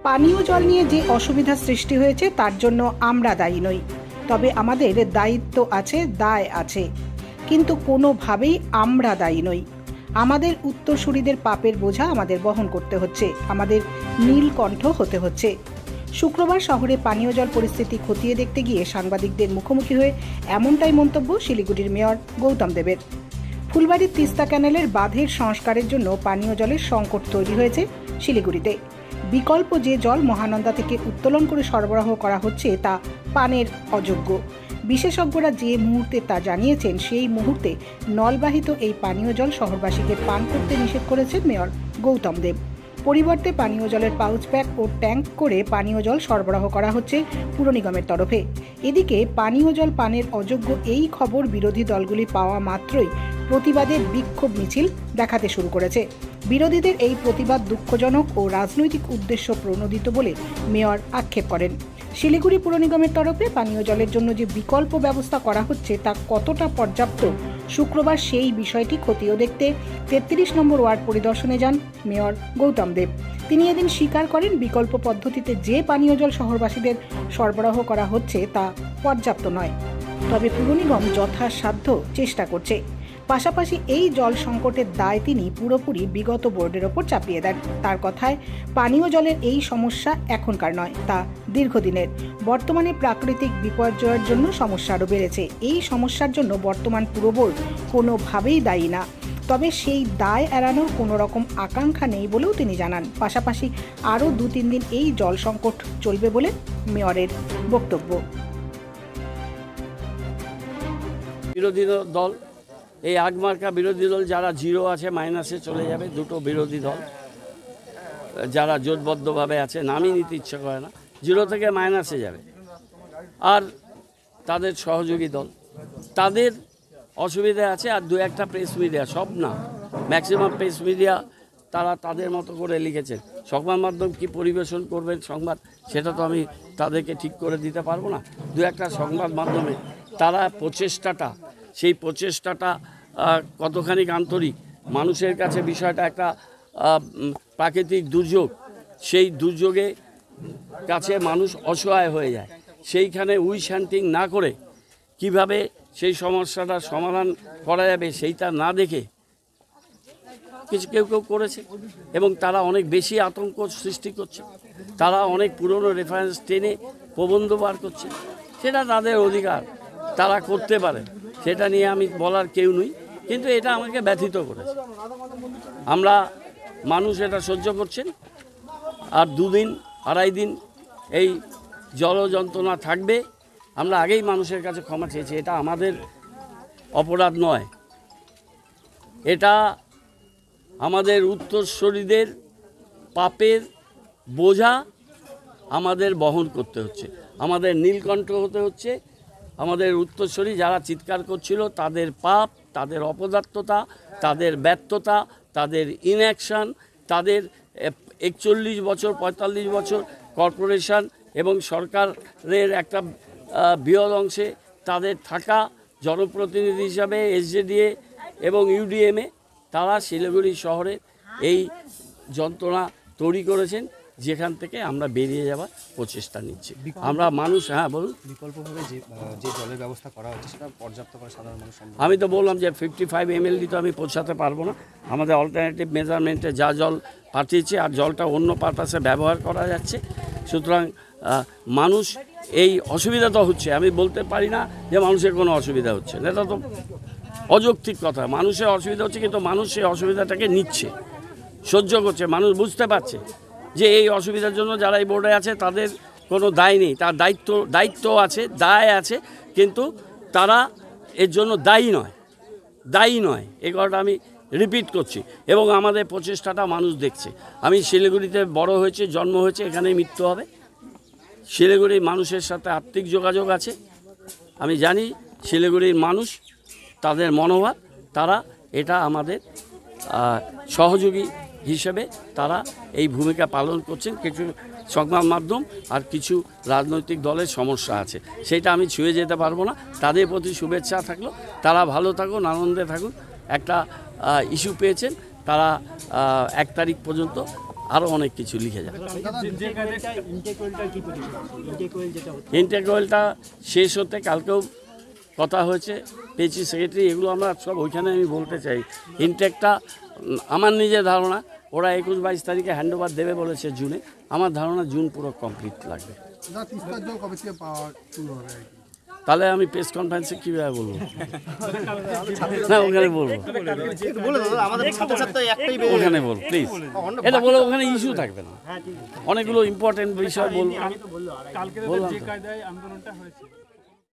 পানীয় জল নিয়ে যে অসুবিধা সৃষ্টি হয়েছে তার জন্য আমরা দায়ী নই, তবে আমাদের দায়িত্ব আছে, দায় আছে, কিন্তু কোনোভাবেই আমরা দায়ী নই। আমাদের উত্তরসূরিদের পাপের বোঝা আমাদের বহন করতে হচ্ছে, আমাদের নীলকণ্ঠ হতে হচ্ছে। শুক্রবার শহরে পানীয় জল পরিস্থিতি খতিয়ে দেখতে গিয়ে সাংবাদিকদের মুখোমুখি হয়ে এমনটাই মন্তব্য শিলিগুড়ির মেয়র গৌতম দেবের। ফুলবাড়ির তিস্তা ক্যানেলের বাঁধের সংস্কারের জন্য পানীয় জলের সংকট তৈরি হয়েছে শিলিগুড়িতে। বিকল্প যে জল মহানন্দা থেকে উত্তোলন করে সরবরাহ করা হচ্ছে তা পানের অযোগ্য। বিশেষজ্ঞরা যে মুহূর্তে তা জানিয়েছেন, সেই মুহূর্তে নলবাহিত এই পানীয় জল শহরবাসীকে পান করতে নিষেধ করেছেন মেয়র গৌতম দেব। পরিবর্তে পানীয় জলের পাউচ প্যাক ও ট্যাঙ্ক করে পানীয় জল সরবরাহ করা হচ্ছে পুর নিগমের তরফে। এদিকে পানীয় জল পানের অযোগ্য এই খবর বিরোধী দলগুলি পাওয়া মাত্রই প্রতিবাদের বিক্ষোভ মিছিল দেখাতে শুরু করেছে। বিরোধীদের এই প্রতিবাদ দুঃখজনক ও রাজনৈতিক উদ্দেশ্য প্রণোদিত বলে মেয়র আক্ষেপ করেন। শিলিগুড়ি পুর নিগমের তরফে পানীয় জলের জন্য যে বিকল্প ব্যবস্থা করা হচ্ছে তা কতটা পর্যাপ্ত, শুক্রবার সেই বিষয়টি খতিয়ে দেখতে 33 নম্বর ওয়ার্ড পরিদর্শনে যান মেয়র গৌতম দেব। তিনি এদিন স্বীকার করেন, বিকল্প পদ্ধতিতে যে পানীয় জল শহরবাসীদের সরবরাহ করা হচ্ছে তা পর্যাপ্ত নয়, তবে পুর নিগম যথাসাধ্য চেষ্টা করছে। পাশাপাশি এই জল সংকটের দায় তিনি পুরোপুরি বিগত বোর্ডের ওপর চাপিয়ে দেন। তার কথায়, পানীয় জলের এই সমস্যা এখনকার নয়, তা দীর্ঘদিনের। বর্তমানে প্রাকৃতিক বিপর্যয়ের জন্য সমস্যা আরও বেড়েছে। এই সমস্যার জন্য বর্তমান পুর বোর্ড কোনোভাবেই দায়ী না, তবে সেই দায় এড়ানোর কোনো রকম আকাঙ্ক্ষা নেই বলেও তিনি জানান। পাশাপাশি আরও 2-3 দিন এই জল সংকট চলবে বলে মেয়রের বক্তব্য। বিরোধী দল, এই আগমার্কা বিরোধী দল যারা জিরো আছে, মাইনাসে চলে যাবে। দুটো বিরোধী দল যারা জোটবদ্ধভাবে আছে, নামই নিতে ইচ্ছে করে না, জিরো থেকে মাইনাসে যাবে। আর তাদের সহযোগী দল, তাদের অসুবিধা আছে। আর 2-1টা প্রেস মিডিয়া, সব না, ম্যাক্সিমাম প্রেস মিডিয়া তারা তাদের মতো করে লিখেছেন। সংবাদ মাধ্যম কি পরিবেশন করবেন সংবাদ, সেটা তো আমি তাদেরকে ঠিক করে দিতে পারবো না। 2-1টা সংবাদ মাধ্যমে তারা প্রচেষ্টাটা, সেই প্রচেষ্টাটা কতখানি আন্তরিক, মানুষের কাছে বিষয়টা একটা প্রাকৃতিক দুর্যোগ, সেই দুর্যোগে কাছে মানুষ অসহায় হয়ে যায়। সেইখানে উইশান্টিং না করে কিভাবে সেই সমস্যাটা সমাধান করা যাবে সেইটা না দেখে কেউ করেছে, এবং তারা অনেক বেশি আতঙ্ক সৃষ্টি করছে। তারা অনেক পুরনো রেফারেন্স টেনে প্রবন্ধ বার করছে, সেটা তাদের অধিকার, তারা করতে পারে, সেটা নিয়ে আমি বলার কেউ নই। কিন্তু এটা আমাকে ব্যথিত করেছে। আমরা মানুষ এটা সহ্য করছেন, আর 2-2.5 দিন এই জল যন্ত্রণা থাকবে। আমরা আগেই মানুষের কাছে ক্ষমা চেয়েছি, এটা আমাদের অপরাধ নয়, এটা আমাদের উত্তরসূরিদের পাপের বোঝা আমাদের বহন করতে হচ্ছে, আমাদের নীলকণ্ঠ হতে হচ্ছে। আমাদের উত্তরসূরি যারা চিৎকার করছিল, তাদের পাপ, তাদের অপদার্থতা, তাদের ব্যর্থতা, তাদের ইনঅ্যাকশন, তাদের 41 বছর 45 বছর কর্পোরেশন এবং সরকারের একটা বৃহৎ অংশে তাদের থাকা জনপ্রতিনিধি হিসাবে এসজেডিএ এবং ইউডিএমে, তারা শিলিগুড়ি শহরে এই যন্ত্রণা তৈরি করেছেন, যেখান থেকে আমরা বেরিয়ে যাওয়ার প্রচেষ্টা নিচ্ছি। আমরা মানুষ, হ্যাঁ বলুন। বিকল্পভাবে যে জলের ব্যবস্থা করা হচ্ছে সেটা পর্যাপ্ত করে সাধারণ মানুষ? আমি তো বললাম যে 55 ml তো আমি পৌঁছাতে পারবো না। আমাদের অল্টারনেটিভ মেজারমেন্টে যা জল পাঠিয়েছে, আর জলটা অন্য পারপাসে ব্যবহার করা যাচ্ছে। সুতরাং মানুষ এই অসুবিধা তো হচ্ছে, আমি বলতে পারি না যে মানুষের কোনো অসুবিধা হচ্ছে না, এটা তো অযৌক্তিক কথা। মানুষের অসুবিধা হচ্ছে, কিন্তু মানুষ সেই অসুবিধাটাকে নিচ্ছে, সহ্য করছে। মানুষ বুঝতে পারছে যে এই অসুবিধার জন্য যারা এই বোর্ডে আছে তাদের কোনো দায় নেই, তার দায়িত্ব আছে, দায় আছে, কিন্তু তারা এর জন্য দায়ী নয়। এই কথাটা আমি রিপিট করছি, এবং আমাদের প্রচেষ্টাটা মানুষ দেখছে। আমি শিলিগুড়িতে বড় হয়েছে, জন্ম হয়েছে, এখানেই মৃত্যু হবে। শিলিগুড়ির মানুষের সাথে আত্মিক যোগাযোগ আছে। আমি জানি শিলিগুড়ির মানুষ, তাদের মনোভাব, তারা এটা আমাদের সহযোগী হিসেবে তারা এই ভূমিকা পালন করছেন। কিছু সংবাদ মাধ্যম আর কিছু রাজনৈতিক দলের সমস্যা আছে, সেটা আমি ছুঁয়ে যেতে পারবো না। তাদের প্রতি শুভেচ্ছা থাকলো, তারা ভালো থাকুন, আনন্দে থাকুন। একটা ইস্যু পেয়েছেন তারা 1 তারিখ পর্যন্ত, আরও অনেক কিছু লিখে যাবে। ইনটেক ওয়েলটা শেষ হতে কালকেও কথা হয়েছে, পেয়েছি সেক্রেটারি, এগুলো আমরা সব ওইখানে আমি বলতে চাই। ইনটেকটা আমার নিজের ধারণা ওরা 21-22 তারিখে হ্যান্ড ওভার দেবে বলেছে জুনে, আমার ধারণা জুন পুরো কমপ্লিট লাগবে। তাহলে আমি প্রেস কনফারেন্সে কীভাবে বলবো? না ওখানে বলবো, ওখানে বলবো প্লিজ, এটা বলে ওখানে ইস্যু থাকবে না, অনেকগুলো ইম্পর্টেন্ট বিষয় বলবো। কালকে যে কায়দায় আন্দোলনটা হয়েছে